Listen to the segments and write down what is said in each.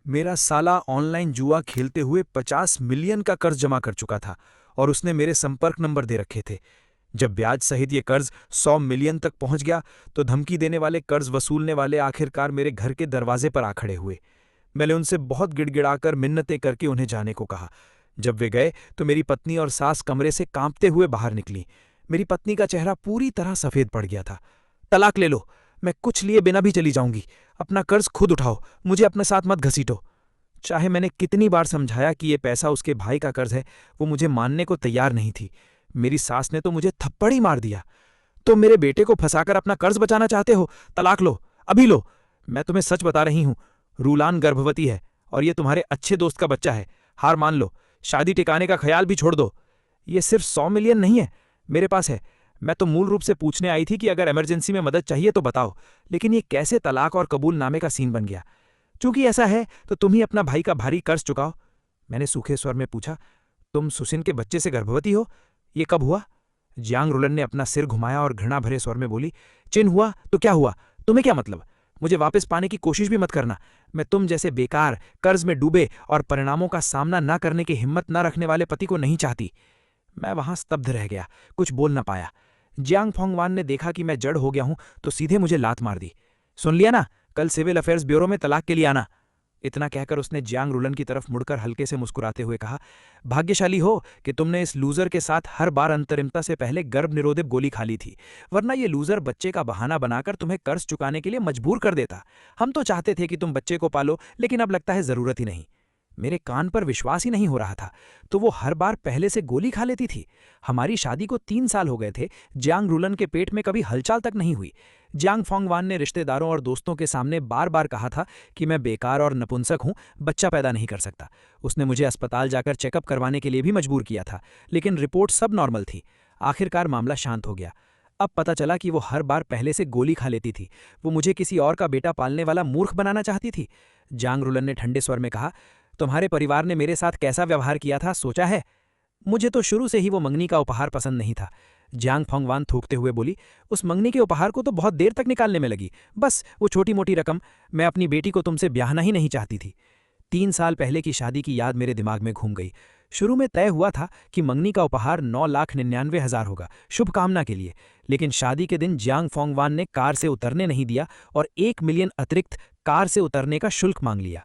मेरा साला ऑनलाइन जुआ खेलते हुए 50 मिलियन का कर्ज जमा कर चुका था और उसने मेरे संपर्क नंबर दे रखे थे। जब ब्याज सहित ये कर्ज 100 मिलियन तक पहुंच गया तो धमकी देने वाले कर्ज वसूलने वाले आखिरकार मेरे घर के दरवाजे पर आ खड़े हुए। मैंने उनसे बहुत गिड़गिड़ाकर मिन्नतें करके उन्हें जाने को कहा। जब वे गए तो मेरी पत्नी और सास कमरे से कांपते हुए बाहर निकली। मेरी पत्नी का चेहरा पूरी तरह सफेद पड़ गया था। तलाक ले लो, मैं कुछ लिए बिना भी चली जाऊंगी। अपना कर्ज खुद उठाओ, मुझे अपने साथ मत घसीटो। चाहे मैंने कितनी बार समझाया कि ये पैसा उसके भाई का कर्ज है, वो मुझे मानने को तैयार नहीं थी। मेरी सास ने तो मुझे थप्पड़ ही मार दिया। तुम मेरे बेटे को फंसाकर अपना कर्ज बचाना चाहते हो? तलाक लो, अभी लो। मैं तुम्हें सच बता रही हूं, रूलान गर्भवती है और ये तुम्हारे अच्छे दोस्त का बच्चा है। हार मान लो, शादी टिकाने का ख्याल भी छोड़ दो। ये सिर्फ 100 मिलियन नहीं है, मेरे पास है। मैं तो मूल रूप से पूछने आई थी कि अगर इमरजेंसी में मदद चाहिए तो बताओ, लेकिन ये कैसे तलाक और कबूलनामे का सीन बन गया? चूंकि ऐसा है तो तुम ही अपना भाई का भारी कर्ज चुकाओ। मैंने सूखे स्वर में पूछा, तुम सुसिन के बच्चे से गर्भवती हो? ये कब हुआ? जियांग रुलन ने अपना सिर घुमाया और घृणा भरे स्वर में बोली, चिन हुआ तो क्या हुआ? तुम्हें क्या मतलब? मुझे वापस पाने की कोशिश भी मत करना। मैं तुम जैसे बेकार, कर्ज में डूबे और परिणामों का सामना न करने की हिम्मत न रखने वाले पति को नहीं चाहती। मैं वहां स्तब्ध रह गया, कुछ बोल न पाया। जियांग फोंगवान ने देखा कि मैं जड़ हो गया हूं तो सीधे मुझे लात मार दी। सुन लिया ना, कल सिविल अफेयर्स ब्यूरो में तलाक के लिए आना। इतना कहकर उसने जियांग रुलन की तरफ मुड़कर हल्के से मुस्कुराते हुए कहा, भाग्यशाली हो कि तुमने इस लूजर के साथ हर बार अंतरिमता से पहले गर्भ निरोधक गोली खा ली थी, वरना ये लूजर बच्चे का बहाना बनाकर तुम्हें कर्ज चुकाने के लिए मजबूर कर देता। हम तो चाहते थे कि तुम बच्चे को पालो, लेकिन अब लगता है जरूरत ही नहीं। मेरे कान पर विश्वास ही नहीं हो रहा था। तो वो हर बार पहले से गोली खा लेती थी। हमारी शादी को 3 साल हो गए थे, जियांग रुलन के पेट में कभी हलचल तक नहीं हुई। जियांग फोंगवान ने रिश्तेदारों और दोस्तों के सामने बार बार कहा था कि मैं बेकार और नपुंसक हूं, बच्चा पैदा नहीं कर सकता। उसने मुझे अस्पताल जाकर चेकअप करवाने के लिए भी मजबूर किया था, लेकिन रिपोर्ट सब नॉर्मल थी। आखिरकार मामला शांत हो गया। अब पता चला कि वो हर बार पहले से गोली खा लेती थी। वो मुझे किसी और का बेटा पालने वाला मूर्ख बनाना चाहती थी। जियांग रुलन ने ठंडे स्वर में कहा, तुम्हारे परिवार ने मेरे साथ कैसा व्यवहार किया था सोचा है? मुझे तो शुरू से ही वो मंगनी का उपहार पसंद नहीं था। जियांग फोंगवान थूकते हुए बोली, उस मंगनी के उपहार को तो बहुत देर तक निकालने में लगी। बस वो छोटी मोटी रकम। मैं अपनी बेटी को तुमसे ब्याहना ही नहीं चाहती थी। 3 साल पहले की शादी की याद मेरे दिमाग में घूम गई। शुरू में तय हुआ था कि मंगनी का उपहार 9,99,000 होगा, शुभकामना के लिए। लेकिन शादी के दिन जियांग फोंगवान ने कार से उतरने नहीं दिया और 1 मिलियन अतिरिक्त कार से उतरने का शुल्क मांग लिया।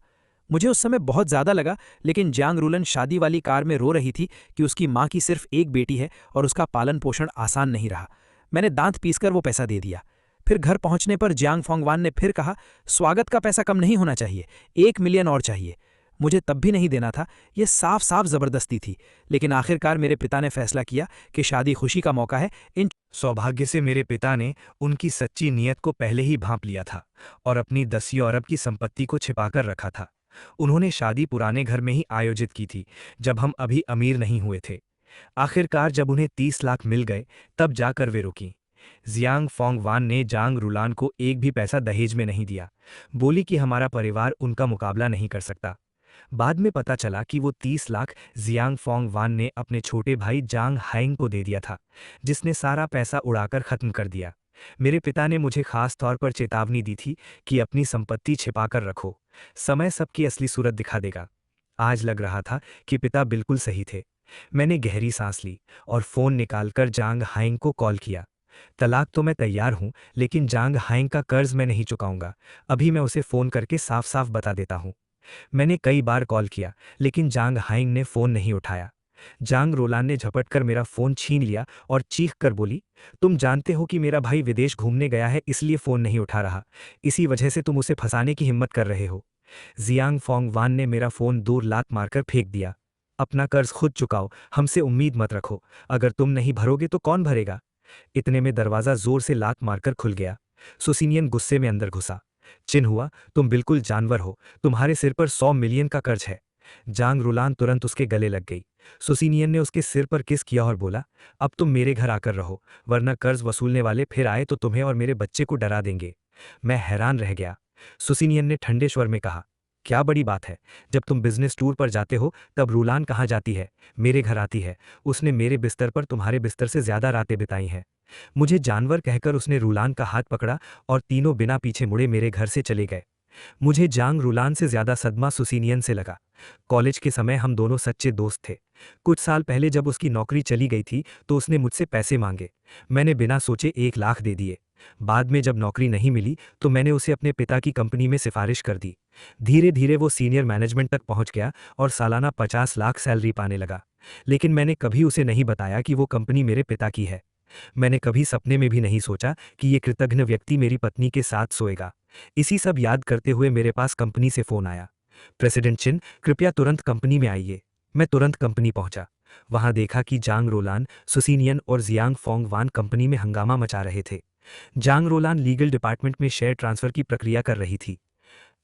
मुझे उस समय बहुत ज्यादा लगा, लेकिन जियांग रुलन शादी वाली कार में रो रही थी कि उसकी मां की सिर्फ एक बेटी है और उसका पालन पोषण आसान नहीं रहा। मैंने दांत पीसकर वो पैसा दे दिया। फिर घर पहुंचने पर जियांग फोंगवान ने फिर कहा, स्वागत का पैसा कम नहीं होना चाहिए, 1 मिलियन और चाहिए। मुझे तब भी नहीं देना था, ये साफ साफ जबरदस्ती थी। लेकिन आखिरकार मेरे पिता ने फैसला किया कि शादी खुशी का मौका है। इन सौभाग्य से मेरे पिता ने उनकी सच्ची नीयत को पहले ही भांप लिया था और अपनी 10 अरब की संपत्ति को छिपाकर रखा था। उन्होंने शादी पुराने घर में ही आयोजित की थी, जब हम अभी अमीर नहीं हुए थे। आखिरकार जब उन्हें 30 लाख मिल गए, तब जाकर वे रुकीं। जियांग फोंगवान ने जांग रुलान को एक भी पैसा दहेज में नहीं दिया। बोली कि हमारा परिवार उनका मुकाबला नहीं कर सकता। बाद में पता चला कि वो 30 लाख जियांग फोंगवान ने अपने छोटे भाई जांग हाइंग को दे दिया था, जिसने सारा पैसा उड़ाकर खत्म कर दिया। मेरे पिता ने मुझे खास तौर पर चेतावनी दी थी कि अपनी संपत्ति छिपाकर रखो, समय सबकी असली सूरत दिखा देगा। आज लग रहा था कि पिता बिल्कुल सही थे। मैंने गहरी सांस ली और फोन निकालकर जांग हाइंग को कॉल किया। तलाक तो मैं तैयार हूं, लेकिन जांग हाइंग का कर्ज मैं नहीं चुकाऊंगा। अभी मैं उसे फोन करके साफ साफ बता देता हूं। मैंने कई बार कॉल किया, लेकिन जांग हाइंग ने फोन नहीं उठाया। जांग रोलान ने झपटकर मेरा फोन छीन लिया और चीख कर बोली, तुम जानते हो कि मेरा भाई विदेश घूमने गया है, इसलिए फोन नहीं उठा रहा। इसी वजह से तुम उसे फंसाने की हिम्मत कर रहे हो। जियांग फोंगवान ने मेरा फोन दूर लात मारकर फेंक दिया। अपना कर्ज खुद चुकाओ, हमसे उम्मीद मत रखो। अगर तुम नहीं भरोगे तो कौन भरेगा? इतने में दरवाजा जोर से लात मारकर खुल गया। सुसिनियन गुस्से में अंदर घुसा। चिन हुआ, तुम बिल्कुल जानवर हो। तुम्हारे सिर पर 100 मिलियन का कर्ज है। जांग रुलान तुरंत उसके गले लग गई। सुसिनियन ने उसके सिर पर किस किया और बोला, अब तुम मेरे घर आकर रहो, वरना कर्ज वसूलने वाले फिर आए तो तुम्हें और मेरे बच्चे को डरा देंगे। मैं हैरान रह गया। सुसिनियन ने ठंडे स्वर में कहा, क्या बड़ी बात है? जब तुम बिजनेस टूर पर जाते हो तब रूलान कहाँ जाती है? मेरे घर आती है। उसने मेरे बिस्तर पर तुम्हारे बिस्तर से ज्यादा रातें बिताई हैं। मुझे जानवर कहकर उसने रूलान का हाथ पकड़ा और तीनों बिना पीछे मुड़े मेरे घर से चले गए। मुझे जांग रुलान से ज्यादा सदमा सुसीनियन से लगा। कॉलेज के समय हम दोनों सच्चे दोस्त थे। कुछ साल पहले जब उसकी नौकरी चली गई थी तो उसने मुझसे पैसे मांगे। मैंने बिना सोचे 1 लाख दे दिए। बाद में जब नौकरी नहीं मिली तो मैंने उसे अपने पिता की कंपनी में सिफारिश कर दी। धीरे धीरे वो सीनियर मैनेजमेंट तक पहुंच गया और सालाना 50 लाख सैलरी पाने लगा। लेकिन मैंने कभी उसे नहीं बताया कि वो कंपनी मेरे पिता की है। मैंने कभी सपने में भी नहीं सोचा कि ये कृतघ्न व्यक्ति मेरी पत्नी के साथ सोएगा। इसी सब याद करते हुए मेरे पास कंपनी से फोन आया। प्रेसिडेंट चिन, कृपया तुरंत कंपनी में आइए। मैं तुरंत कंपनी पहुंचा। वहां देखा कि जांग रोलान, सुसीनियन और जियांग फोंग वान कंपनी में हंगामा मचा रहे थे। जांग रोलान लीगल डिपार्टमेंट में शेयर ट्रांसफर की प्रक्रिया कर रही थी।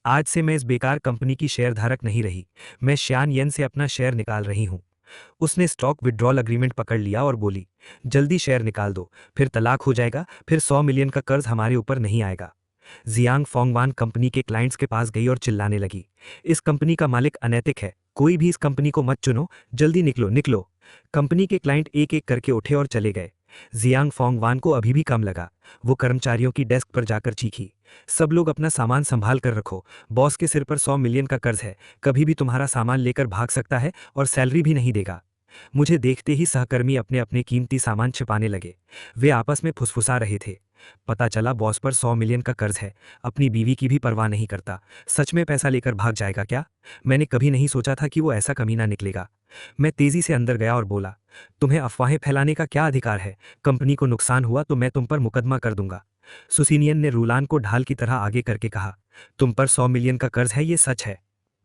आज से मैं इस बेकार कंपनी की शेयरधारक नहीं रही। मैं श्यान येन से अपना शेयर निकाल रही हूं। उसने स्टॉक विड्रॉल अग्रीमेंट पकड़ लिया और बोली, जल्दी शेयर निकाल दो, फिर तलाक हो जाएगा, फिर 100 मिलियन का कर्ज हमारे ऊपर नहीं आएगा। जियांग फोंगवान कंपनी के क्लाइंट्स के पास गई और चिल्लाने लगी, इस कंपनी का मालिक अनैतिक है, कोई भी इस कंपनी को मत चुनो, जल्दी निकलो निकलो। कंपनी के क्लाइंट एक एक करके उठे और चले गए। जियांग फोंगवान को अभी भी कम लगा। वो कर्मचारियों की डेस्क पर जाकर चीखी, सब लोग अपना सामान संभाल कर रखो, बॉस के सिर पर 100 मिलियन का कर्ज है, कभी भी तुम्हारा सामान लेकर भाग सकता है और सैलरी भी नहीं देगा। मुझे देखते ही सहकर्मी अपने अपने कीमती सामान छिपाने लगे। वे आपस में फुसफुसा रहे थे। पता चला बॉस पर 100 मिलियन का कर्ज है, अपनी बीवी की भी परवाह नहीं करता। सच में पैसा लेकर भाग जाएगा क्या? मैंने कभी नहीं सोचा था कि वो ऐसा कमीना निकलेगा। मैं तेजी से अंदर गया और बोला, तुम्हें अफवाहें फैलाने का क्या अधिकार है? कंपनी को नुकसान हुआ तो मैं तुम पर मुकदमा कर दूंगा। सुसीनियन ने रूलान को ढाल की तरह आगे करके कहा, तुम पर 100 मिलियन का कर्ज है, ये सच है।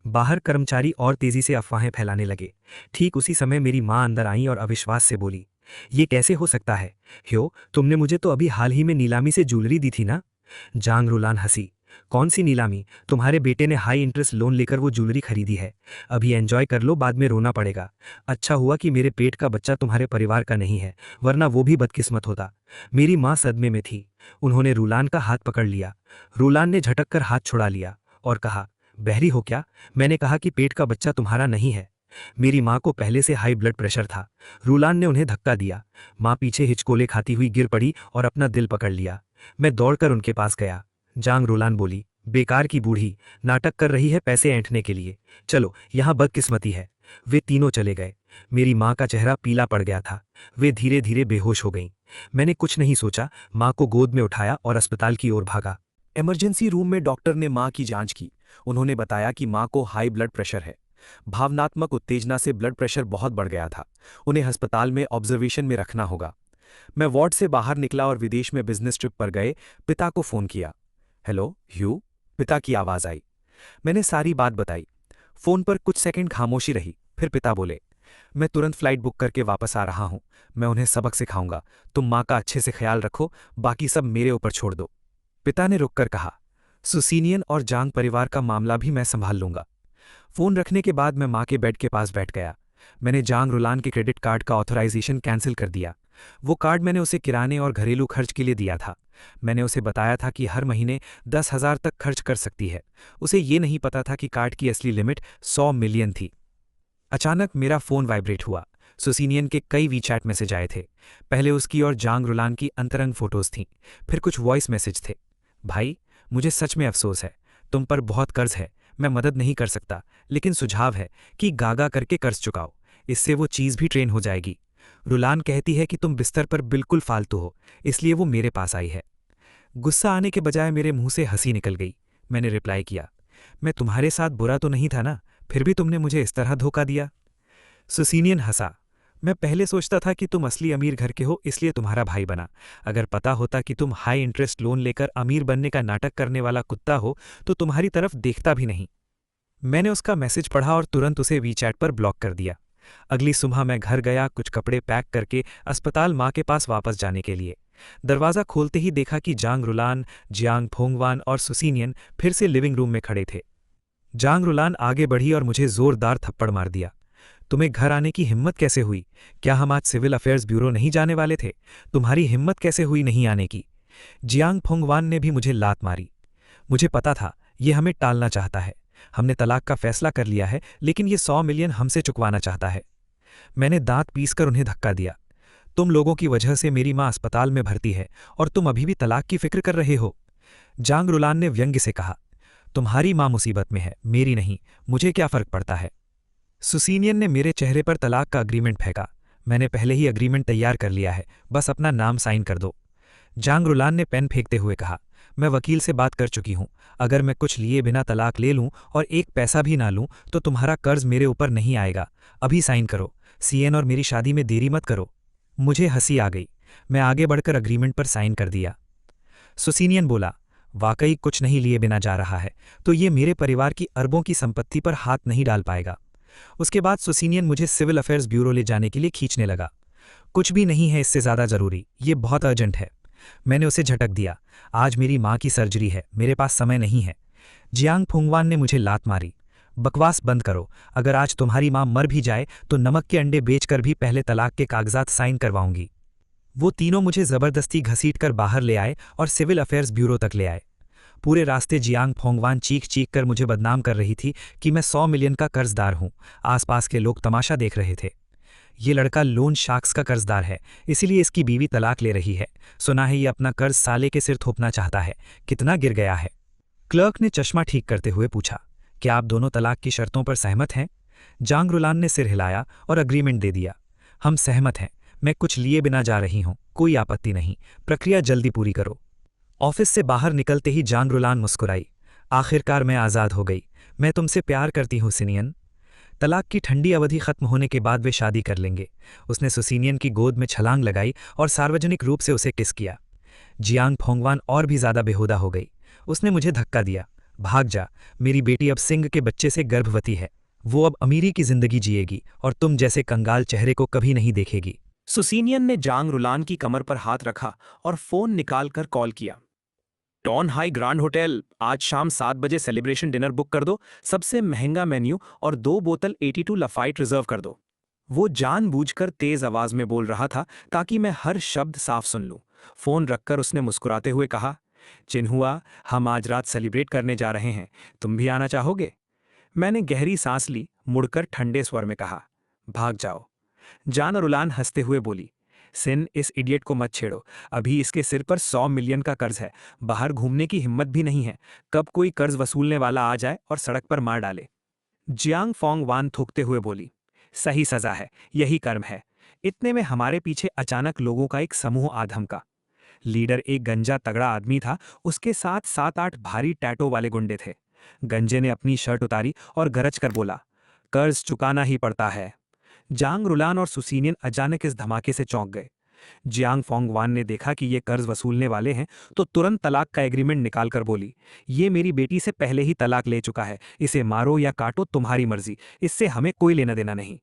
बाहर कर्मचारी और तेजी से अफवाहें फैलाने लगे। ठीक उसी समय मेरी मां अंदर आई और अविश्वास से बोली, ये कैसे हो सकता है? ह्यो, तुमने मुझे तो अभी हाल ही में नीलामी से ज्वेलरी दी थी ना? जांग रुलान हंसी, कौन सी नीलामी? तुम्हारे बेटे ने हाई इंटरेस्ट लोन लेकर वो ज्वेलरी खरीदी है। अभी एंजॉय कर लो, बाद में रोना पड़ेगा। अच्छा हुआ कि मेरे पेट का बच्चा तुम्हारे परिवार का नहीं है, वरना वो भी बदकिस्मत होता। मेरी मां सदमे में थी। उन्होंने रूलान का हाथ पकड़ लिया। रूलान ने झटक कर हाथ छुड़ा लिया और कहा, बहरी हो क्या? मैंने कहा कि पेट का बच्चा तुम्हारा नहीं है। मेरी मां को पहले से हाई ब्लड प्रेशर था। रूलान ने उन्हें धक्का दिया। मां पीछे हिचकोले खाती हुई गिर पड़ी और अपना दिल पकड़ लिया। मैं दौड़कर उनके पास गया। जांग रोलान बोली, बेकार की बूढ़ी, नाटक कर रही है पैसे ऐंठने के लिए। चलो, यहां बदकिस्मती है। वे तीनों चले गए। मेरी मां का चेहरा पीला पड़ गया था। वे धीरे धीरे बेहोश हो गईं। मैंने कुछ नहीं सोचा, मां को गोद में उठाया और अस्पताल की ओर भागा। इमरजेंसी रूम में डॉक्टर ने मां की जांच की। उन्होंने बताया कि मां को हाई ब्लड प्रेशर है। भावनात्मक उत्तेजना से ब्लड प्रेशर बहुत बढ़ गया था। उन्हें अस्पताल में ऑब्जर्वेशन में रखना होगा। मैं वार्ड से बाहर निकला और विदेश में बिजनेस ट्रिप पर गए पिता को फोन किया। हेलो ह्यू, पिता की आवाज आई। मैंने सारी बात बताई। फोन पर कुछ सेकंड खामोशी रही, फिर पिता बोले, मैं तुरंत फ्लाइट बुक करके वापस आ रहा हूं। मैं उन्हें सबक सिखाऊंगा। तुम मां का अच्छे से ख्याल रखो, बाकी सब मेरे ऊपर छोड़ दो। पिता ने रुककर कहा, सुसीनियन और जांग परिवार का मामला भी मैं संभाल लूंगा। फोन रखने के बाद मैं मां के बेड के पास बैठ गया। मैंने जांग रुलान के क्रेडिट कार्ड का ऑथराइजेशन कैंसिल कर दिया। वो कार्ड मैंने उसे किराने और घरेलू खर्च के लिए दिया था। मैंने उसे बताया था कि हर महीने 10,000 तक खर्च कर सकती है। उसे ये नहीं पता था कि कार्ड की असली लिमिट 100 मिलियन थी। अचानक मेरा फोन वाइब्रेट हुआ। सुसीनियन के कई वीचैट मैसेज आए थे। पहले उसकी और जांग रुलान की अंतरंग फोटोज थीं, फिर कुछ वॉइस मैसेज थे। भाई, मुझे सच में अफसोस है। तुम पर बहुत कर्ज है। मैं मदद नहीं कर सकता, लेकिन सुझाव है कि गागा करके कर्ज चुकाओ। इससे वो चीज़ भी ट्रेन हो जाएगी। रुलान कहती है कि तुम बिस्तर पर बिल्कुल फालतू हो, इसलिए वो मेरे पास आई है। गुस्सा आने के बजाय मेरे मुंह से हंसी निकल गई। मैंने रिप्लाई किया, मैं तुम्हारे साथ बुरा तो नहीं था ना, फिर भी तुमने मुझे इस तरह धोखा दिया। सुसीनियन हंसा, मैं पहले सोचता था कि तुम असली अमीर घर के हो, इसलिए तुम्हारा भाई बना। अगर पता होता कि तुम हाई इंटरेस्ट लोन लेकर अमीर बनने का नाटक करने वाला कुत्ता हो तो तुम्हारी तरफ देखता भी नहीं। मैंने उसका मैसेज पढ़ा और तुरंत उसे वीचैट पर ब्लॉक कर दिया। अगली सुबह मैं घर गया, कुछ कपड़े पैक करके अस्पताल मां के पास वापस जाने के लिए। दरवाज़ा खोलते ही देखा कि जांग रुलान, जियांग फोंगवान और सुसीनियन फिर से लिविंग रूम में खड़े थे। जांग रुलान आगे बढ़ी और मुझे जोरदार थप्पड़ मार दिया। तुम्हें घर आने की हिम्मत कैसे हुई? क्या हम आज सिविल अफेयर्स ब्यूरो नहीं जाने वाले थे? तुम्हारी हिम्मत कैसे हुई नहीं आने की? जियांग फोंगवान ने भी मुझे लात मारी। मुझे पता था ये हमें टालना चाहता है। हमने तलाक का फैसला कर लिया है, लेकिन ये 100 मिलियन हमसे चुकवाना चाहता है। मैंने दांत पीसकर उन्हें धक्का दिया। तुम लोगों की वजह से मेरी मां अस्पताल में भर्ती है और तुम अभी भी तलाक की फिक्र कर रहे हो। जांग रुलान ने व्यंग्य से कहा, तुम्हारी माँ मुसीबत में है, मेरी नहीं, मुझे क्या फर्क पड़ता है। सुसीनियन ने मेरे चेहरे पर तलाक का अग्रीमेंट फेंका। मैंने पहले ही अग्रीमेंट तैयार कर लिया है, बस अपना नाम साइन कर दो। जांग रुलान ने पेन फेंकते हुए कहा, मैं वकील से बात कर चुकी हूं। अगर मैं कुछ लिए बिना तलाक ले लूं और एक पैसा भी ना लूं तो तुम्हारा कर्ज मेरे ऊपर नहीं आएगा। अभी साइन करो। सीएन और मेरी शादी में देरी मत करो। मुझे हंसी आ गई। मैं आगे बढ़कर अग्रीमेंट पर साइन कर दिया। सुसीनियन बोला, वाकई कुछ नहीं लिए बिना जा रहा है तो ये मेरे परिवार की अरबों की संपत्ति पर हाथ नहीं डाल पाएगा। उसके बाद सुसीनियन मुझे सिविल अफेयर्स ब्यूरो ले जाने के लिए खींचने लगा। कुछ भी नहीं है इससे ज़्यादा ज़रूरी, ये बहुत अर्जेंट है। मैंने उसे झटक दिया। आज मेरी माँ की सर्जरी है, मेरे पास समय नहीं है। जियांग फुंगवान ने मुझे लात मारी। बकवास बंद करो। अगर आज तुम्हारी माँ मर भी जाए तो नमक के अंडे बेचकर भी पहले तलाक के कागजात साइन करवाऊंगी। वो तीनों मुझे जबरदस्ती घसीटकर बाहर ले आए और सिविल अफेयर्स ब्यूरो तक ले आए। पूरे रास्ते जियांग फोंगवान चीख चीख कर मुझे बदनाम कर रही थी कि मैं 100 मिलियन का कर्जदार हूं। आसपास के लोग तमाशा देख रहे थे। ये लड़का लोन शार्क्स का कर्जदार है, इसीलिए इसकी बीवी तलाक ले रही है। सुना है ये अपना कर्ज साले के सिर थोपना चाहता है। कितना गिर गया है। क्लर्क ने चश्मा ठीक करते हुए पूछा, क्या आप दोनों तलाक की शर्तों पर सहमत हैं? जांग रुलान ने सिर हिलाया और अग्रीमेंट दे दिया। हम सहमत हैं। मैं कुछ लिए बिना जा रही हूं, कोई आपत्ति नहीं। प्रक्रिया जल्दी पूरी करो। ऑफिस से बाहर निकलते ही जांग रुलान मुस्कुराई। आखिरकार मैं आज़ाद हो गई। मैं तुमसे प्यार करती हूँ सिनियन। तलाक की ठंडी अवधि खत्म होने के बाद वे शादी कर लेंगे। उसने सुसीनियन की गोद में छलांग लगाई और सार्वजनिक रूप से उसे किस किया। जियांग फोंगवान और भी ज्यादा बेहुदा हो गई। उसने मुझे धक्का दिया, भाग जा, मेरी बेटी अब सिंह के बच्चे से गर्भवती है। वो अब अमीरी की जिंदगी जिएगी और तुम जैसे कंगाल चेहरे को कभी नहीं देखेगी। सुसीनियन ने जांग रुलान की कमर पर हाथ रखा और फोन निकालकर कॉल किया। टॉन हाई ग्रांड होटल, आज शाम 7 बजे सेलिब्रेशन डिनर बुक कर दो। सबसे महंगा मेन्यू और 2 बोतल 82 लफाइट रिजर्व कर दो। वो जानबूझकर तेज आवाज में बोल रहा था ताकि मैं हर शब्द साफ सुन लूं। फोन रखकर उसने मुस्कुराते हुए कहा, चिन्हुआ, हम आज रात सेलिब्रेट करने जा रहे हैं, तुम भी आना चाहोगे? मैंने गहरी सांस ली, मुड़कर ठंडे स्वर में कहा, भाग जाओ। जान और उलान हंसते हुए बोली, सिन, इस इडियट को मत छेड़ो। अभी इसके सिर पर 100 मिलियन का कर्ज है। बाहर घूमने की हिम्मत भी नहीं है। कब कोई कर्ज वसूलने वाला आ जाए और सड़क पर मार डाले। जियांग फोंग वान थूकते हुए बोली, सही सजा है, यही कर्म है। इतने में हमारे पीछे अचानक लोगों का एक समूह आ धमका। लीडर एक गंजा तगड़ा आदमी था, उसके साथ 7-8 भारी टैटो वाले गुंडे थे। गंजे ने अपनी शर्ट उतारी और गरज कर बोला, कर्ज चुकाना ही पड़ता है। जांग रुलान और सुसीनियन अचानक इस धमाके से चौंक गए। जियांग फोंगवान ने देखा कि ये कर्ज वसूलने वाले हैं तो तुरंत तलाक का एग्रीमेंट निकालकर बोली, ये मेरी बेटी से पहले ही तलाक ले चुका है, इसे मारो या काटो तुम्हारी मर्जी, इससे हमें कोई लेना देना नहीं।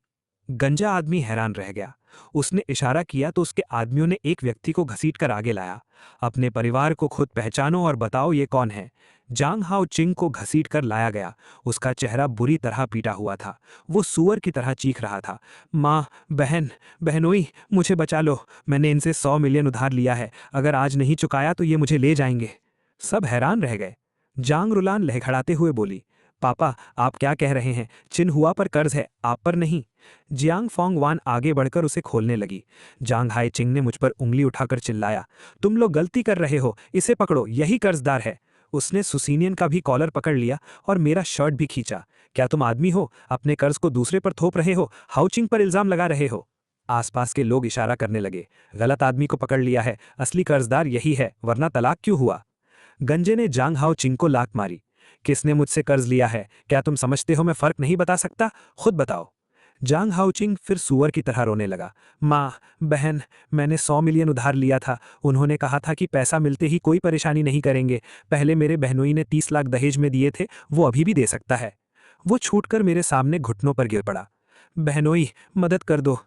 गंजा आदमी हैरान रह गया। उसने इशारा किया तो उसके आदमियों ने एक व्यक्ति को घसीटकर आगे लाया। अपने परिवार को खुद पहचानो और बताओ ये कौन है। जांग हाओ चिंग को घसीटकर लाया गया। उसका चेहरा बुरी तरह पीटा हुआ था। वो सूअर की तरह चीख रहा था, माँ, बहन, बहनोई, मुझे बचा लो। मैंने इनसे 100 मिलियन उधार लिया है। अगर आज नहीं चुकाया तो ये मुझे ले जाएंगे। सब हैरान रह गए। जांग रुलान लहखड़ाते हुए बोली, पापा, आप क्या कह रहे हैं? चिन्हुआ पर कर्ज है, आप पर नहीं। जियांग फोंगवान आगे बढ़कर उसे खोलने लगी। जांग हाई चिंग ने मुझ पर उंगली उठाकर चिल्लाया, तुम लोग गलती कर रहे हो, इसे पकड़ो, यही कर्जदार है। उसने सुसीनियन का भी कॉलर पकड़ लिया और मेरा शर्ट भी खींचा। क्या तुम आदमी हो? अपने कर्ज को दूसरे पर थोप रहे हो, हाउचिंग पर इल्जाम लगा रहे हो। आसपास के लोग इशारा करने लगे, गलत आदमी को पकड़ लिया है, असली कर्जदार यही है, वरना तलाक क्यों हुआ? गंजे ने जांग हाओ चिंग को लात मारी। किसने मुझसे कर्ज लिया है? क्या तुम समझते हो मैं फर्क नहीं बता सकता? खुद बताओ। जांग हाउचिंग फिर सुअर की तरह रोने लगा। माँ, बहन, मैंने 100 मिलियन उधार लिया था। उन्होंने कहा था कि पैसा मिलते ही कोई परेशानी नहीं करेंगे। पहले मेरे बहनोई ने 30 लाख दहेज में दिए थे, वो अभी भी दे सकता है। वो छूटकर मेरे सामने घुटनों पर गिर पड़ा। बहनोई, मदद कर दो।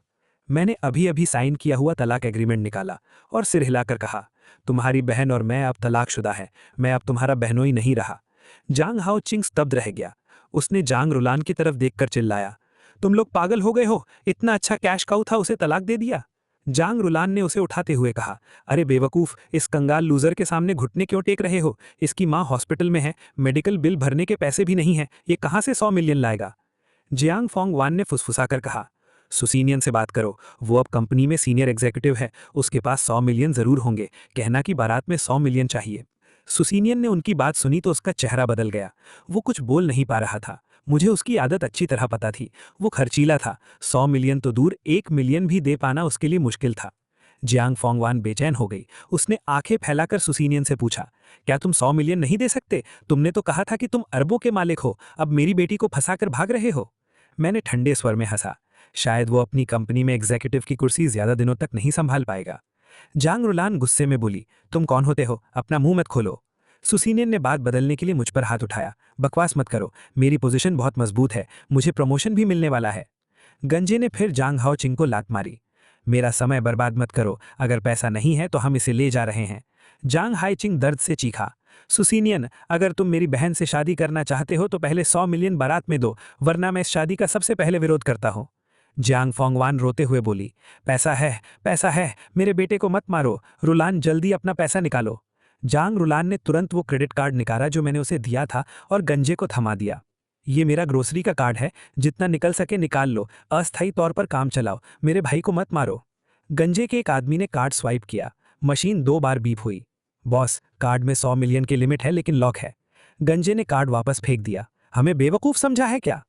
मैंने अभी अभी साइन किया हुआ तलाक एग्रीमेंट निकाला और सिर हिलाकर कहा, तुम्हारी बहन और मैं अब तलाकशुदा हैं। मैं अब तुम्हारा बहनोई नहीं रहा। जांग हाओ चिंग स्तब्ध रह गया। उसने जांग रुलान की तरफ देखकर चिल्लाया, तुम लोग पागल हो गए हो? इतना अच्छा कैश काउ था, उसे तलाक दे दिया। जांग रुलान ने उसे उठाते हुए कहा, अरे बेवकूफ, इस कंगाल लूजर के सामने घुटने क्यों टेक रहे हो? इसकी माँ हॉस्पिटल में है, मेडिकल बिल भरने के पैसे भी नहीं है, ये कहाँ से 100 मिलियन लाएगा? जियांग फोंग वान ने फुसफुसाकर कहा, सुसीनियन से बात करो, वो अब कंपनी में सीनियर एग्जीक्यूटिव है, उसके पास 100 मिलियन जरूर होंगे। कहना कि बारात में 100 मिलियन चाहिए। सुसीनियन ने उनकी बात सुनी तो उसका चेहरा बदल गया। वो कुछ बोल नहीं पा रहा था। मुझे उसकी आदत अच्छी तरह पता थी। वो खर्चीला था। 100 मिलियन तो दूर 1 मिलियन भी दे पाना उसके लिए मुश्किल था। जियांग फोंगवान बेचैन हो गई। उसने आंखें फैलाकर सुसीनियन से पूछा, क्या तुम 100 मिलियन नहीं दे सकते? तुमने तो कहा था कि तुम अरबों के मालिक हो, अब मेरी बेटी को फंसाकर भाग रहे हो। मैंने ठंडे स्वर में हंसा। शायद वो अपनी कंपनी में एग्जीक्यूटिव की कुर्सी ज्यादा दिनों तक नहीं संभाल पाएगा। जांग रुलान गुस्से में बोली, तुम कौन होते हो? अपना मुंह मत खोलो। सुसीनियन ने बात बदलने के लिए मुझ पर हाथ उठाया। बकवास मत करो, मेरी पोजीशन बहुत मजबूत है, मुझे प्रमोशन भी मिलने वाला है। गंजे ने फिर जांग हाओ चिंग को लात मारी। मेरा समय बर्बाद मत करो, अगर पैसा नहीं है तो हम इसे ले जा रहे हैं। जांग हाई चिंग दर्द से चीखा, सुसीनियन, अगर तुम मेरी बहन से शादी करना चाहते हो तो पहले 100 मिलियन बारात में दो, वरना मैं इस शादी का सबसे पहले विरोध करता हूं। जियांग फोंगवान रोते हुए बोली, पैसा है, मेरे बेटे को मत मारो, रुलान जल्दी अपना पैसा निकालो। जांग रुलान ने तुरंत वो क्रेडिट कार्ड निकाला जो मैंने उसे दिया था और गंजे को थमा दिया। ये मेरा ग्रोसरी का कार्ड है, जितना निकल सके निकाल लो, अस्थायी तौर पर काम चलाओ, मेरे भाई को मत मारो। गंजे के एक आदमी ने कार्ड स्वाइप किया। मशीन 2 बार बीप हुई। बॉस, कार्ड में 100 मिलियन की लिमिट है लेकिन लॉक है। गंजे ने कार्ड वापस फेंक दिया। हमें बेवकूफ समझा है क्या?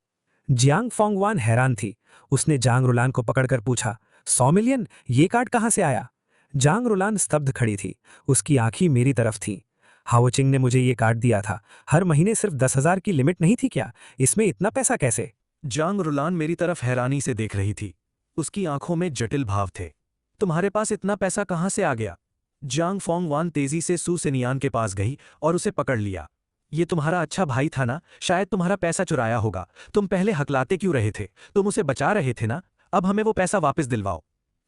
जियांग फोंगवान हैरान थी। उसने जांग रुलान को पकड़कर पूछा, 100 मिलियन? ये कार्ड कहाँ से आया? जांग रुलान स्तब्ध खड़ी थी। उसकी आंखें मेरी तरफ थीं। हाओचिंग ने मुझे ये कार्ड दिया था। हर महीने सिर्फ 10,000 की लिमिट नहीं थी क्या? इसमें इतना पैसा कैसे? जांग रुलान मेरी तरफ हैरानी से देख रही थी। उसकी आंखों में जटिल भाव थे। तुम्हारे पास इतना पैसा कहाँ से आ गया? जांग फोंगवान तेजी से सू सिनियान के पास गई और उसे पकड़ लिया। ये तुम्हारा अच्छा भाई था ना? शायद तुम्हारा पैसा चुराया होगा। तुम पहले हकलाते क्यों रहे थे? तुम उसे बचा रहे थे ना? अब हमें वो पैसा वापस दिलवाओ।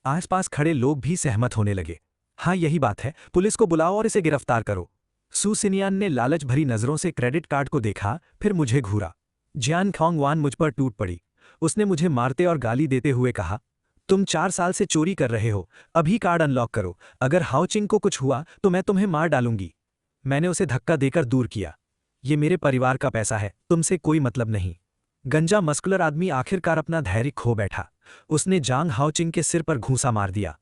आसपास खड़े लोग भी सहमत होने लगे। हाँ, यही बात है, पुलिस को बुलाओ और इसे गिरफ्तार करो। सू सिनियान ने लालच भरी नजरों से क्रेडिट कार्ड को देखा, फिर मुझे घूरा। जियान फोंगवान मुझ पर टूट पड़ी। उसने मुझे मारते और गाली देते हुए कहा, तुम 4 साल से चोरी कर रहे हो, अभी कार्ड अनलॉक करो, अगर हाओचिंग को कुछ हुआ तो मैं तुम्हें मार डालूंगी। मैंने उसे धक्का देकर दूर किया। ये मेरे परिवार का पैसा है, तुमसे कोई मतलब नहीं। गंजा मस्कुलर आदमी आखिरकार अपना धैर्य खो बैठा। उसने जांग हाओचिंग के सिर पर घूंसा मार दिया।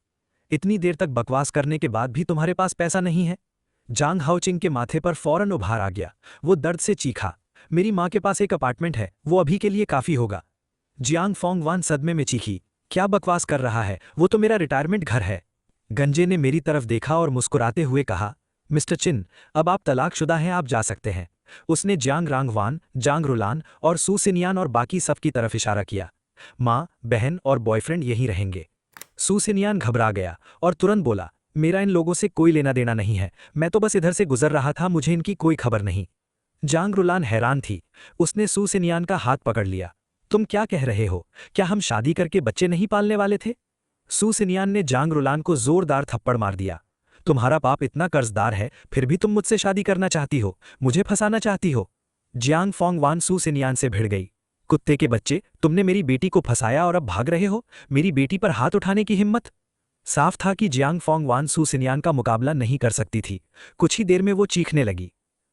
इतनी देर तक बकवास करने के बाद भी तुम्हारे पास पैसा नहीं है? जांग हाओचिंग के माथे पर फौरन उभार आ गया। वो दर्द से चीखा, मेरी माँ के पास एक अपार्टमेंट है, वो अभी के लिए काफी होगा। जियांग फोंगवान सदमे में चीखी, क्या बकवास कर रहा है? वो तो मेरा रिटायरमेंट घर है। गंजे ने मेरी तरफ देखा और मुस्कुराते हुए कहा, मिस्टर चिन, अब आप तलाकशुदा हैं, आप जा सकते हैं। उसने जियांग रांगवान, जांग रुलान और सू सिनियान और बाकी सबकी तरफ इशारा किया। माँ, बहन और बॉयफ्रेंड यहीं रहेंगे। सू सिनियान घबरा गया और तुरंत बोला, मेरा इन लोगों से कोई लेना देना नहीं है, मैं तो बस इधर से गुजर रहा था, मुझे इनकी कोई खबर नहीं। जांग रुलान हैरान थी। उसने सू सिनियान का हाथ पकड़ लिया। तुम क्या कह रहे हो? क्या हम शादी करके बच्चे नहीं पालने वाले थे? सू सिनियान ने जांग रुलान को जोरदार थप्पड़ मार दिया। तुम्हारा बाप इतना कर्जदार है, फिर भी तुम मुझसे शादी करना चाहती हो, मुझे फंसाना चाहती हो? जियांग फोंगवान सू सिनियान से भिड़ गई। कुत्ते के बच्चे, तुमने मेरी बेटी को फंसाया और अब भाग रहे हो? मेरी बेटी पर हाथ उठाने की हिम्मत? साफ था कि जियांग फोंगवान सू सिनियान का मुकाबला नहीं कर सकती थी। कुछ ही देर में वो चीखने लगी।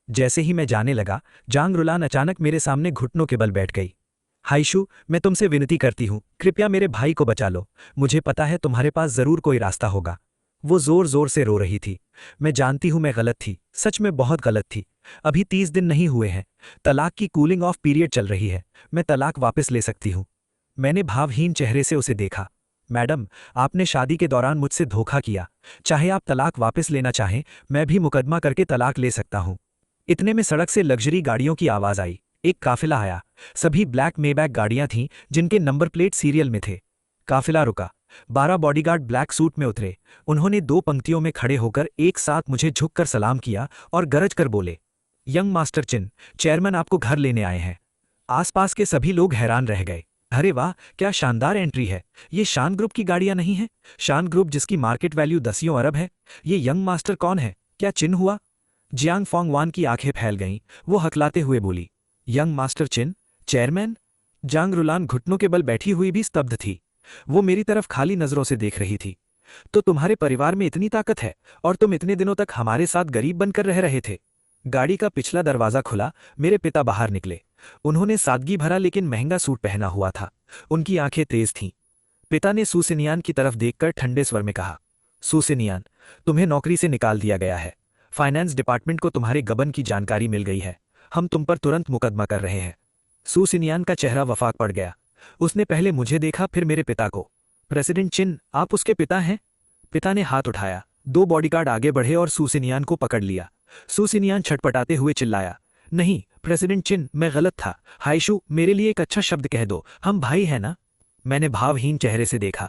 जैसे ही मैं जाने लगा, जांग रुलान अचानक मेरे सामने घुटनों के बल बैठ गई। हाइशू, मैं तुमसे विनती करती हूँ, कृपया मेरे भाई को बचा लो। मुझे पता है तुम्हारे पास जरूर कोई रास्ता होगा। वो जोर जोर से रो रही थी। मैं जानती हूं मैं गलत थी, सच में बहुत गलत थी। अभी 30 दिन नहीं हुए हैं। तलाक की कूलिंग ऑफ पीरियड चल रही है। मैं तलाक वापस ले सकती हूं। मैंने भावहीन चेहरे से उसे देखा। मैडम, आपने शादी के दौरान मुझसे धोखा किया। चाहे आप तलाक वापस लेना चाहें, मैं भी मुकदमा करके तलाक ले सकता हूं। इतने में सड़क से लग्जरी गाड़ियों की आवाज आई। एक काफिला आया। सभी ब्लैक मेबैक गाड़ियां थीं जिनके नंबर प्लेट सीरियल में थे। काफिला रुका। 12 बॉडीगार्ड ब्लैक सूट में उतरे। उन्होंने 2 पंक्तियों में खड़े होकर एक साथ मुझे झुककर सलाम किया और गरज कर बोले, यंग मास्टर चिन, चेयरमैन आपको घर लेने आए हैं। आसपास के सभी लोग हैरान रह गए। अरे वाह, क्या शानदार एंट्री है। ये शान ग्रुप की गाड़ियां नहीं हैं? शान ग्रुप जिसकी मार्केट वैल्यू 10 अरब है। ये यंग मास्टर कौन है? क्या चिन हुआ? जियांग फोंगवान की आंखें फैल गईं। वो हकलाते हुए बोली, यंग मास्टर चिन, चेयरमैन? जांग रुलान घुटनों के बल बैठी हुई भी स्तब्ध थी। वो मेरी तरफ खाली नजरों से देख रही थी। तो तुम्हारे परिवार में इतनी ताकत है और तुम इतने दिनों तक हमारे साथ गरीब बनकर रह रहे थे। गाड़ी का पिछला दरवाजा खुला। मेरे पिता बाहर निकले। उन्होंने सादगी भरा लेकिन महंगा सूट पहना हुआ था। उनकी आंखें तेज थीं। पिता ने सू सिनियान की तरफ देखकर ठंडे स्वर में कहा, सू सिनियान, तुम्हें नौकरी से निकाल दिया गया है। फाइनेंस डिपार्टमेंट को तुम्हारे गबन की जानकारी मिल गई है। हम तुम पर तुरंत मुकदमा कर रहे हैं। सुसिनियान का चेहरा वफाक पड़ गया। उसने पहले मुझे देखा, फिर मेरे पिता को। प्रेसिडेंट चिन, आप उसके पिता हैं? पिता ने हाथ उठाया। 2 बॉडीगार्ड आगे बढ़े और सुसिनियान को पकड़ लिया। सुसिनियान छटपटाते हुए चिल्लाया, नहीं प्रेसिडेंट चिन, मैं गलत था। हाइशू, मेरे लिए एक अच्छा शब्द कह दो, हम भाई हैं ना? मैंने भावहीन चेहरे से देखा।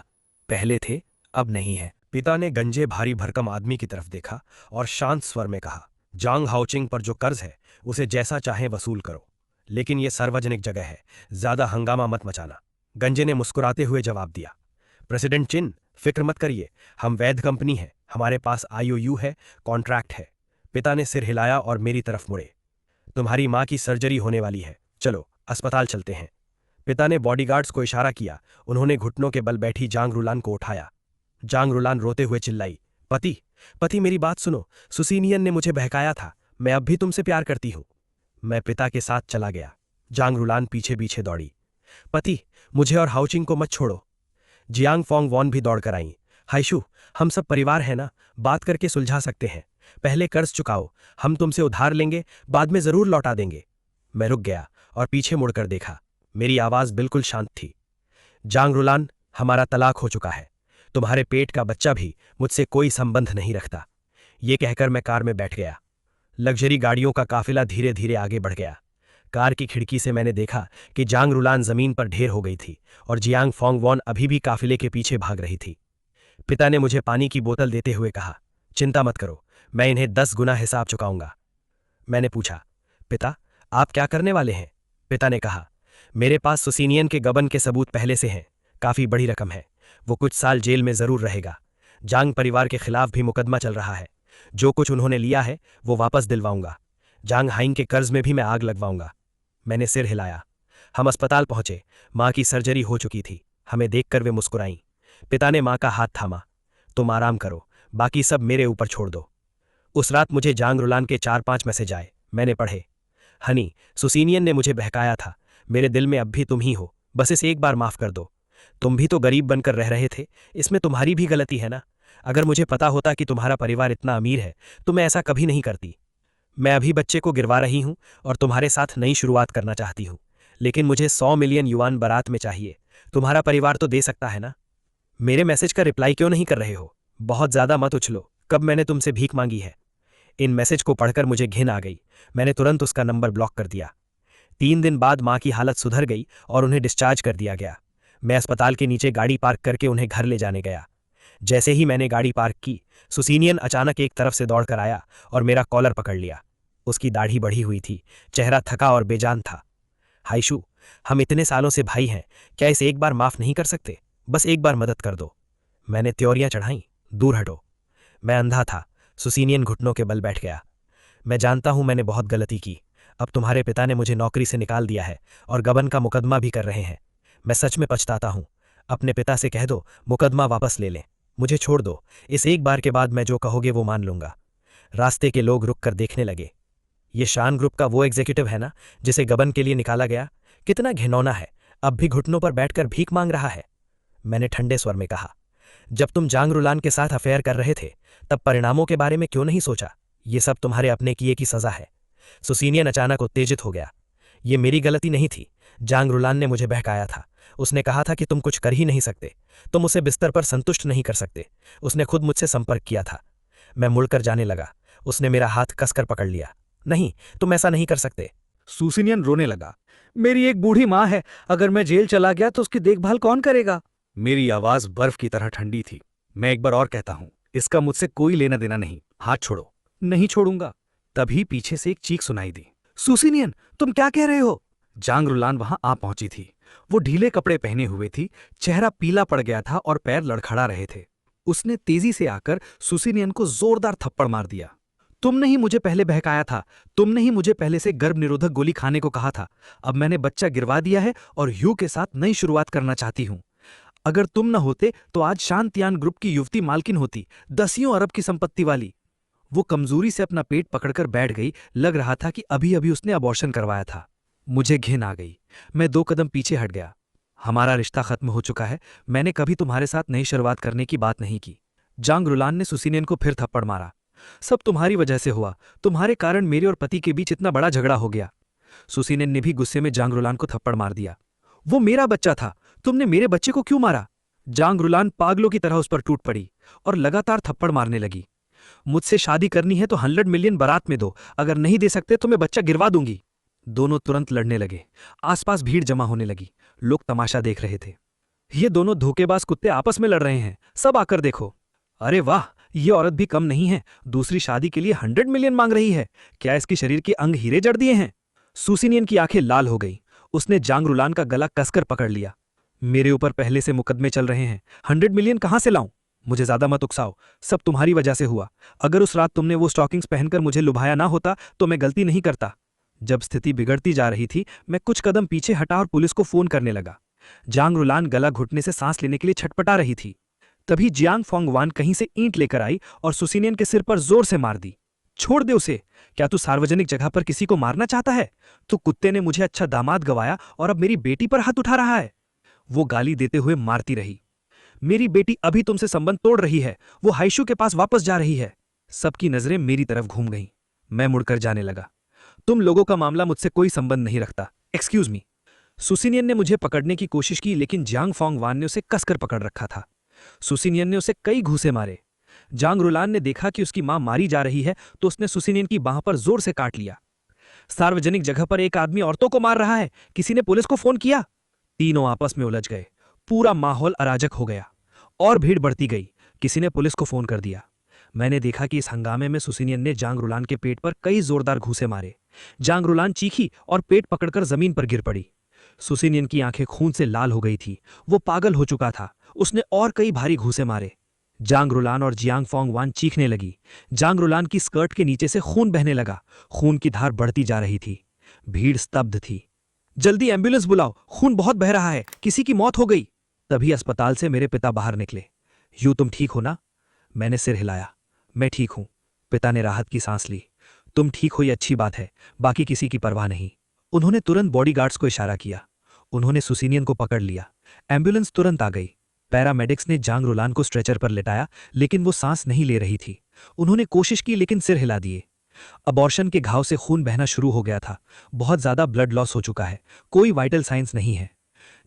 पहले थे, अब नहीं है। पिता ने गंजे भारी भरकम आदमी की तरफ देखा और शांत स्वर में कहा, जांग हाओचिंग पर जो कर्ज है उसे जैसा चाहे वसूल करो, लेकिन ये सार्वजनिक जगह है, ज्यादा हंगामा मत मचाना। गंजे ने मुस्कुराते हुए जवाब दिया, प्रेसिडेंट चिन, फिक्र मत करिए, हम वैध कंपनी है, हमारे पास IOU है, कॉन्ट्रैक्ट है। पिता ने सिर हिलाया और मेरी तरफ मुड़े, तुम्हारी माँ की सर्जरी होने वाली है, चलो अस्पताल चलते हैं। पिता ने बॉडीगार्ड्स को इशारा किया। उन्होंने घुटनों के बल बैठी जांग रुलान को उठाया। जांग रुलान रोते हुए चिल्लाई, पति पति मेरी बात सुनो, सुसीनियन ने मुझे बहकाया था, मैं अब भी तुमसे प्यार करती हूं। मैं पिता के साथ चला गया। जांग रुलान पीछे पीछे दौड़ी। पति, मुझे और हाउचिंग को मत छोड़ो। जियांग फोंग वॉन भी दौड़कर आई। हाइशू, हम सब परिवार है ना, बात करके सुलझा सकते हैं। पहले कर्ज चुकाओ, हम तुमसे उधार लेंगे, बाद में जरूर लौटा देंगे। मैं रुक गया और पीछे मुड़कर देखा। मेरी आवाज बिल्कुल शांत थी। जांग रुलान, हमारा तलाक हो चुका है, तुम्हारे पेट का बच्चा भी मुझसे कोई संबंध नहीं रखता। ये कहकर मैं कार में बैठ गया। लग्जरी गाड़ियों का काफिला धीरे धीरे आगे बढ़ गया। कार की खिड़की से मैंने देखा कि जांग रुलान जमीन पर ढेर हो गई थी और जियांग फोंग वॉन अभी भी काफिले के पीछे भाग रही थी। पिता ने मुझे पानी की बोतल देते हुए कहा, चिंता मत करो, मैं इन्हें 10 गुना हिसाब चुकाऊंगा। मैंने पूछा, पिता आप क्या करने वाले हैं? पिता ने कहा, मेरे पास सुसीनियन के गबन के सबूत पहले से हैं, काफी बड़ी रकम है, वो कुछ साल जेल में जरूर रहेगा। जांग परिवार के खिलाफ भी मुकदमा चल रहा है, जो कुछ उन्होंने लिया है वो वापस दिलवाऊंगा। जांग हाइंग के कर्ज में भी मैं आग लगवाऊंगा। मैंने सिर हिलाया। हम अस्पताल पहुंचे। मां की सर्जरी हो चुकी थी। हमें देखकर वे मुस्कुराईं। पिता ने मां का हाथ थामा, तुम आराम करो, बाकी सब मेरे ऊपर छोड़ दो। उस रात मुझे जांग रुलान के 4-5 मैसेज आए, मैंने पढ़े। हनी, सुसीनियन ने मुझे बहकाया था, मेरे दिल में अब भी तुम ही हो, बस इस एक बार माफ कर दो। तुम भी तो गरीब बनकर रह रहे थे, इसमें तुम्हारी भी गलती है ना? अगर मुझे पता होता कि तुम्हारा परिवार इतना अमीर है तो मैं ऐसा कभी नहीं करती। मैं अभी बच्चे को गिरवा रही हूं और तुम्हारे साथ नई शुरुआत करना चाहती हूं, लेकिन मुझे 100 मिलियन युआन बारात में चाहिए। तुम्हारा परिवार तो दे सकता है ना? मेरे मैसेज का रिप्लाई क्यों नहीं कर रहे हो? बहुत ज्यादा मत उछलो, कब मैंने तुमसे भीख मांगी है? इन मैसेज को पढ़कर मुझे घिन आ गई। मैंने तुरंत उसका नंबर ब्लॉक कर दिया। 3 दिन बाद मां की हालत सुधर गई और उन्हें डिस्चार्ज कर दिया गया। मैं अस्पताल के नीचे गाड़ी पार्क करके उन्हें घर ले जाने गया। जैसे ही मैंने गाड़ी पार्क की, सुसीनियन अचानक एक तरफ से दौड़कर आया और मेरा कॉलर पकड़ लिया। उसकी दाढ़ी बढ़ी हुई थी, चेहरा थका और बेजान था। हाइशू, हम इतने सालों से भाई हैं, क्या इसे एक बार माफ नहीं कर सकते? बस एक बार मदद कर दो। मैंने त्योरियां चढ़ाई, दूर हटो। मैं अंधा था। सुसीनियन घुटनों के बल बैठ गया। मैं जानता हूं मैंने बहुत गलती की। अब तुम्हारे पिता ने मुझे नौकरी से निकाल दिया है और गबन का मुकदमा भी कर रहे हैं। मैं सच में पछताता हूं। अपने पिता से कह दो मुकदमा वापस ले लें, मुझे छोड़ दो। इस एक बार के बाद मैं जो कहोगे वो मान लूंगा। रास्ते के लोग रुक कर देखने लगे। ये शान ग्रुप का वो एग्जीक्यूटिव है ना जिसे गबन के लिए निकाला गया? कितना घिनौना है, अब भी घुटनों पर बैठकर भीख मांग रहा है। मैंने ठंडे स्वर में कहा, जब तुम जांग रुलान के साथ अफेयर कर रहे थे तब परिणामों के बारे में क्यों नहीं सोचा? ये सब तुम्हारे अपने किए की सजा है। सुसीनियन अचानक उत्तेजित हो गया। ये मेरी गलती नहीं थी। जांग रुलान ने मुझे बहकाया था। उसने कहा था कि तुम कुछ कर ही नहीं सकते, तुम उसे बिस्तर पर संतुष्ट नहीं कर सकते। उसने खुद मुझसे संपर्क किया था। मैं मुड़कर जाने लगा। उसने मेरा हाथ कसकर पकड़ लिया। नहीं, तुम ऐसा नहीं कर सकते। सुसिनियन रोने लगा। मेरी एक बूढ़ी माँ है, अगर मैं जेल चला गया तो उसकी देखभाल कौन करेगा? मेरी आवाज बर्फ की तरह ठंडी थी। मैं एक बार और कहता हूं, इसका मुझसे कोई लेना देना नहीं, हाथ छोड़ो। नहीं छोड़ूंगा। तभी पीछे से एक चीख सुनाई दी। सुसिनियन, तुम क्या कह रहे हो? जांग रुलान वहां आ पहुंची थी। वो ढीले कपड़े पहने हुए थी, चेहरा पीला पड़ गया था और पैर लड़खड़ा रहे थे। उसने तेजी से आकर सुसिनियन को जोरदार थप्पड़ मार दिया। तुमने ही मुझे पहले बहकाया था, तुमने ही मुझे पहले से गर्भ निरोधक गोली खाने को कहा था। अब मैंने बच्चा गिरवा दिया है और ह्यू के साथ नई शुरुआत करना चाहती हूं। अगर तुम न होते तो आज शांतियान ग्रुप की युवती मालकिन होती, 10 अरब की संपत्ति वाली। वो कमजोरी से अपना पेट पकड़कर बैठ गई। लग रहा था कि अभी अभी उसने अबॉर्शन करवाया था। मुझे घिन आ गई। मैं 2 कदम पीछे हट गया। हमारा रिश्ता खत्म हो चुका है। मैंने कभी तुम्हारे साथ नई शुरुआत करने की बात नहीं की। जांग रुलान ने सुसीनियन को फिर थप्पड़ मारा। सब तुम्हारी वजह से हुआ। तुम्हारे कारण मेरे और पति के बीच इतना बड़ा झगड़ा हो गया। सुसीनेन ने भी गुस्से में जांगरुलान को थप्पड़ मार दिया। वो मेरा बच्चा था, तुमने मेरे बच्चे को क्यों मारा? जांगरुलान पागलों की तरह उस पर टूट पड़ी और लगातार थप्पड़ मारने लगी। मुझसे शादी करनी है तो 100 मिलियन बारात में दो, अगर नहीं दे सकते तो मैं बच्चा गिरवा दूंगी। दोनों तुरंत लड़ने लगे। आसपास भीड़ जमा होने लगी। लोग तमाशा देख रहे थे। ये दोनों धोखेबाज कुत्ते आपस में लड़ रहे हैं, सब आकर देखो। अरे वाह, ये औरत भी कम नहीं है, दूसरी शादी के लिए 100 मिलियन मांग रही है। क्या इसके शरीर के अंग हीरे जड़ दिए हैं? सुसीनियन की आंखें लाल हो गई। उसने जांगरुलान का गला कसकर पकड़ लिया। मेरे ऊपर पहले से मुकदमे चल रहे हैं, 100 मिलियन कहां से लाऊं? मुझे ज्यादा मत उकसाओ, सब तुम्हारी वजह से हुआ। अगर उस रात तुमने वो स्टॉकिंग्स पहनकर मुझे लुभाया ना होता तो मैं गलती नहीं करता। जब स्थिति बिगड़ती जा रही थी, मैं कुछ कदम पीछे हटा और पुलिस को फोन करने लगा। जांगरुलान गला घुटने से सांस लेने के लिए छटपटा रही थी। तभी जियांग फोंगवान कहीं से ईंट लेकर आई और सुसीनियन के सिर पर जोर से मार दी। छोड़ दे उसे। क्या तू सार्वजनिक जगह पर किसी को मारना चाहता है? तू कुत्ते ने मुझे अच्छा दामाद गवाया और अब मेरी बेटी पर हाथ उठा रहा है। वो गाली देते हुए मारती रही। मेरी बेटी अभी तुमसे संबंध तोड़ रही है, वो हाइशू के पास वापस जा रही है। सबकी नजरें मेरी तरफ घूम गईं। मैं मुड़कर जाने लगा। तुम लोगों का मामला मुझसे कोई संबंध नहीं रखता। Excuse me. सुसीनियन ने मुझे पकड़ने की कोशिश की, लेकिन जांग फोंगवान ने उसे कसकर पकड़ रखा था। सुसीनियन ने उसे कई घूंसे मारे। जांगरुलान ने देखा कि उसकी मां मारी जा रही है तो उसने सुसीनियन की बांह पर जोर से काट लिया। सार्वजनिक जगह पर एक आदमी औरतों को मार रहा है, किसी ने पुलिस को फोन किया? तीनों आपस में उलझ गए। पूरा माहौल अराजक हो गया और भीड़ बढ़ती गई। किसी ने पुलिस को फोन कर दिया। मैंने देखा कि इस हंगामे में सुसीनियन ने जांगरुलान के पेट पर कई जोरदार घूंसे मारे। जांगरुलान चीखी और पेट पकड़कर जमीन पर गिर पड़ी। सुसीनियन की आंखें खून से लाल हो गई थी। वो पागल हो चुका था। उसने और कई भारी घूंसे मारे। जांगरुलान और जियांग फोंगवान चीखने लगी। जांगरुलान की स्कर्ट के नीचे से खून बहने लगा। खून की धार बढ़ती जा रही थी। भीड़ स्तब्ध थी। जल्दी एम्बुलेंस बुलाओ, खून बहुत बह रहा है, किसी की मौत हो गई। तभी अस्पताल से मेरे पिता बाहर निकले। यूं तुम ठीक हो ना? मैंने सिर हिलाया। मैं ठीक हूं। पिता ने राहत की सांस ली। तुम ठीक हो ये अच्छी बात है, बाकी किसी की परवाह नहीं। उन्होंने तुरंत बॉडीगार्ड्स को इशारा किया। उन्होंने सुसीनियन को पकड़ लिया। एम्बुलेंस तुरंत आ गई। पैरामेडिक्स ने जांगरुलान को स्ट्रेचर पर लिटाया, लेकिन वो सांस नहीं ले रही थी। उन्होंने कोशिश की लेकिन सिर हिला दिए। अबॉर्शन के घाव से खून बहना शुरू हो गया था। बहुत ज्यादा ब्लड लॉस हो चुका है। कोई वाइटल साइंस नहीं है।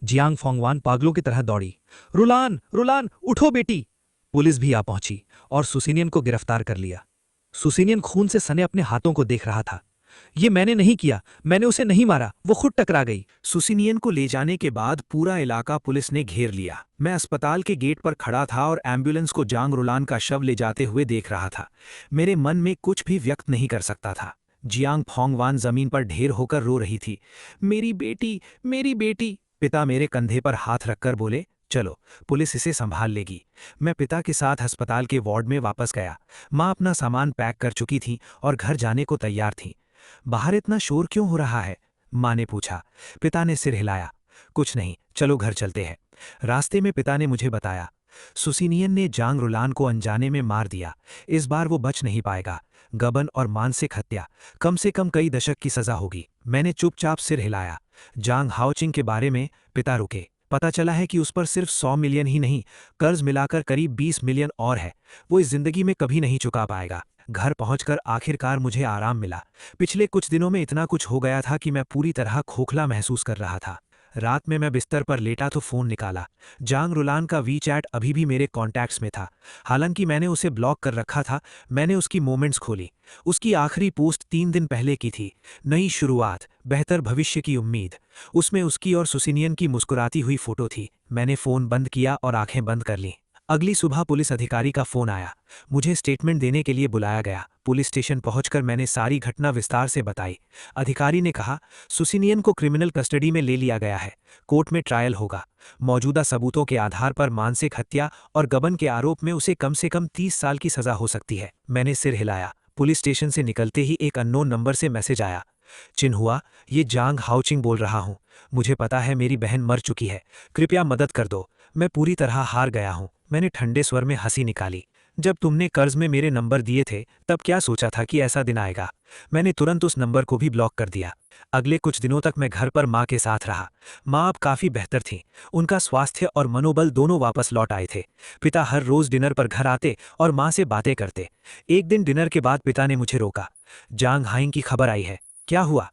जियांग फोंगवान पागलों की तरह दौड़ी। रुलान, रुलान, उठो बेटी। पुलिस भी आ पहुंची और सुसीनियन को गिरफ्तार कर लिया। सुसीनियन खून से सने अपने हाथों को देख रहा था। ये मैंने नहीं किया, मैंने उसे नहीं मारा, वो खुद टकरा गई। सुसीनियन को ले जाने के बाद पूरा इलाका पुलिस ने घेर लिया। मैं अस्पताल के गेट पर खड़ा था और एम्बुलेंस को जांगरुलान का शव ले जाते हुए देख रहा था। मेरे मन में कुछ भी व्यक्त नहीं कर सकता था। जियांग फोंगवान जमीन पर ढेर होकर रो रही थी। मेरी बेटी, मेरी बेटी। पिता मेरे कंधे पर हाथ रखकर बोले, चलो, पुलिस इसे संभाल लेगी। मैं पिता के साथ अस्पताल के वार्ड में वापस गया। माँ अपना सामान पैक कर चुकी थी और घर जाने को तैयार थी। बाहर इतना शोर क्यों हो रहा है? माँ ने पूछा। पिता ने सिर हिलाया। कुछ नहीं, चलो घर चलते हैं। रास्ते में पिता ने मुझे बताया, सुसीनियन ने जांगरुलान को अनजाने में मार दिया। इस बार वो बच नहीं पाएगा। गबन और मानसिक हत्या, कम से कम कई दशक की सजा होगी। मैंने चुपचाप सिर हिलाया। जांग हाओचिंग के बारे में? पिता रुके। पता चला है कि उस पर सिर्फ 100 मिलियन ही नहीं, कर्ज मिलाकर करीब 20 मिलियन और है। वो इस जिंदगी में कभी नहीं चुका पाएगा। घर पहुंचकर आखिरकार मुझे आराम मिला। पिछले कुछ दिनों में इतना कुछ हो गया था कि मैं पूरी तरह खोखला महसूस कर रहा था। रात में मैं बिस्तर पर लेटा तो फोन निकाला। जांगरुलान का वीचैट अभी भी मेरे कॉन्टैक्ट्स में था। हालांकि मैंने उसे ब्लॉक कर रखा था। मैंने उसकी मोमेंट्स खोली। उसकी आखिरी पोस्ट 3 दिन पहले की थी। नई शुरुआत, बेहतर भविष्य की उम्मीद। उसमें उसकी और सुसीनियन की मुस्कुराती हुई फोटो थी। मैंने फोन बंद किया और आंखें बंद कर लीं। अगली सुबह पुलिस अधिकारी का फोन आया। मुझे स्टेटमेंट देने के लिए बुलाया गया। पुलिस स्टेशन पहुंचकर मैंने सारी घटना विस्तार से बताई। अधिकारी ने कहा, सुसीनियन को क्रिमिनल कस्टडी में ले लिया गया है। कोर्ट में ट्रायल होगा। मौजूदा सबूतों के आधार पर मानसिक हत्या और गबन के आरोप में उसे कम से कम 30 साल की सजा हो सकती है। मैंने सिर हिलाया। पुलिस स्टेशन से निकलते ही एक अननोन नंबर से मैसेज आया। चिन्हुआ, ये जांग हाओचिंग बोल रहा हूँ। मुझे पता है मेरी बहन मर चुकी है। कृपया मदद कर दो। मैं पूरी तरह हार गया हूँ। मैंने ठंडे स्वर में हंसी निकाली। जब तुमने कर्ज में मेरे नंबर दिए थे तब क्या सोचा था कि ऐसा दिन आएगा। मैंने तुरंत उस नंबर को भी ब्लॉक कर दिया। अगले कुछ दिनों तक मैं घर पर माँ के साथ रहा। माँ अब काफ़ी बेहतर थीं। उनका स्वास्थ्य और मनोबल दोनों वापस लौट आए थे। पिता हर रोज़ डिनर पर घर आते और माँ से बातें करते। एक दिन डिनर के बाद पिता ने मुझे रोका। जांग हाइंग की खबर आई है। क्या हुआ?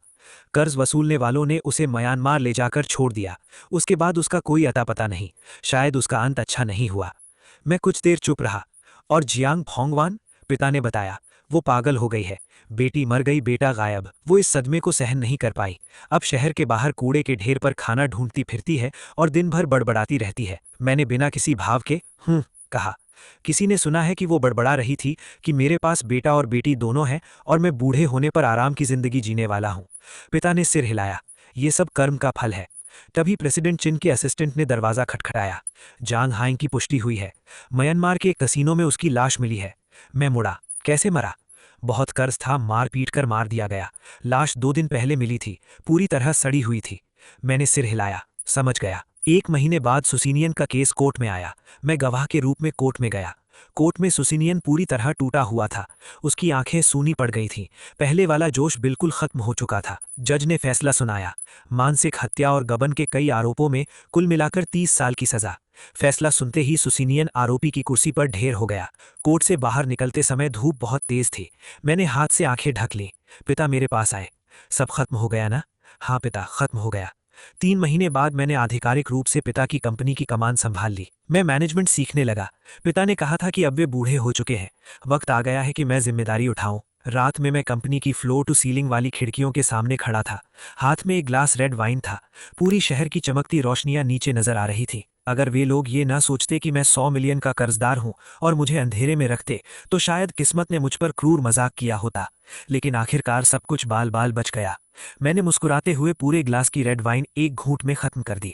कर्ज वसूलने वालों ने उसे म्यांमार ले जाकर छोड़ दिया। उसके बाद उसका कोई अता पता नहीं। शायद उसका अंत अच्छा नहीं हुआ। मैं कुछ देर चुप रहा। और जियांग फोंगवान? पिता ने बताया, वो पागल हो गई है। बेटी मर गई, बेटा गायब। वो इस सदमे को सहन नहीं कर पाई। अब शहर के बाहर कूड़े के ढेर पर खाना ढूंढती फिरती है और दिन भर बड़बड़ाती रहती है। मैंने बिना किसी भाव के कहा। किसी ने सुना है कि वो बड़बड़ा रही थी कि मेरे पास बेटा और बेटी दोनों हैं और मैं बूढ़े होने पर आराम की जिंदगी जीने वाला हूं। पिता ने सिर हिलाया। ये सब कर्म का फल है। तभी प्रेसिडेंट चिन के असिस्टेंट ने दरवाजा खटखटाया। जांग हाइंग की पुष्टि हुई है। म्यांमार के एक कसीनो में उसकी लाश मिली है। मैं मुड़ा। कैसे मरा? बहुत कर्ज था, मार पीट कर मार दिया गया। लाश 2 दिन पहले मिली थी, पूरी तरह सड़ी हुई थी। मैंने सिर हिलाया। समझ गया। 1 महीने बाद सुसीनियन का केस कोर्ट में आया। मैं गवाह के रूप में कोर्ट में गया। कोर्ट में सुसीनियन पूरी तरह टूटा हुआ था। उसकी आंखें सूनी पड़ गई थीं। पहले वाला जोश बिल्कुल खत्म हो चुका था। जज ने फैसला सुनाया। मानसिक हत्या और गबन के कई आरोपों में कुल मिलाकर 30 साल की सजा। फैसला सुनते ही सुसीनियन आरोपी की कुर्सी पर ढेर हो गया। कोर्ट से बाहर निकलते समय धूप बहुत तेज थी। मैंने हाथ से आंखें ढक लीं। पिता मेरे पास आए। सब खत्म हो गया ना? हाँ पिता, खत्म हो गया। 3 महीने बाद मैंने आधिकारिक रूप से पिता की कंपनी की कमान संभाल ली। मैं मैनेजमेंट सीखने लगा। पिता ने कहा था कि अब वे बूढ़े हो चुके हैं, वक्त आ गया है कि मैं जिम्मेदारी उठाऊं। रात में मैं कंपनी की फ्लोर टू सीलिंग वाली खिड़कियों के सामने खड़ा था। हाथ में एक ग्लास रेड वाइन था। पूरी शहर की चमकती रोशनियां नीचे नजर आ रही थी। अगर वे लोग ये ना सोचते कि मैं 100 मिलियन का कर्जदार हूं और मुझे अंधेरे में रखते, तो शायद किस्मत ने मुझ पर क्रूर मजाक किया होता। लेकिन आखिरकार सब कुछ बाल बाल बच गया। मैंने मुस्कुराते हुए पूरे ग्लास की रेड वाइन एक घूंट में खत्म कर दी।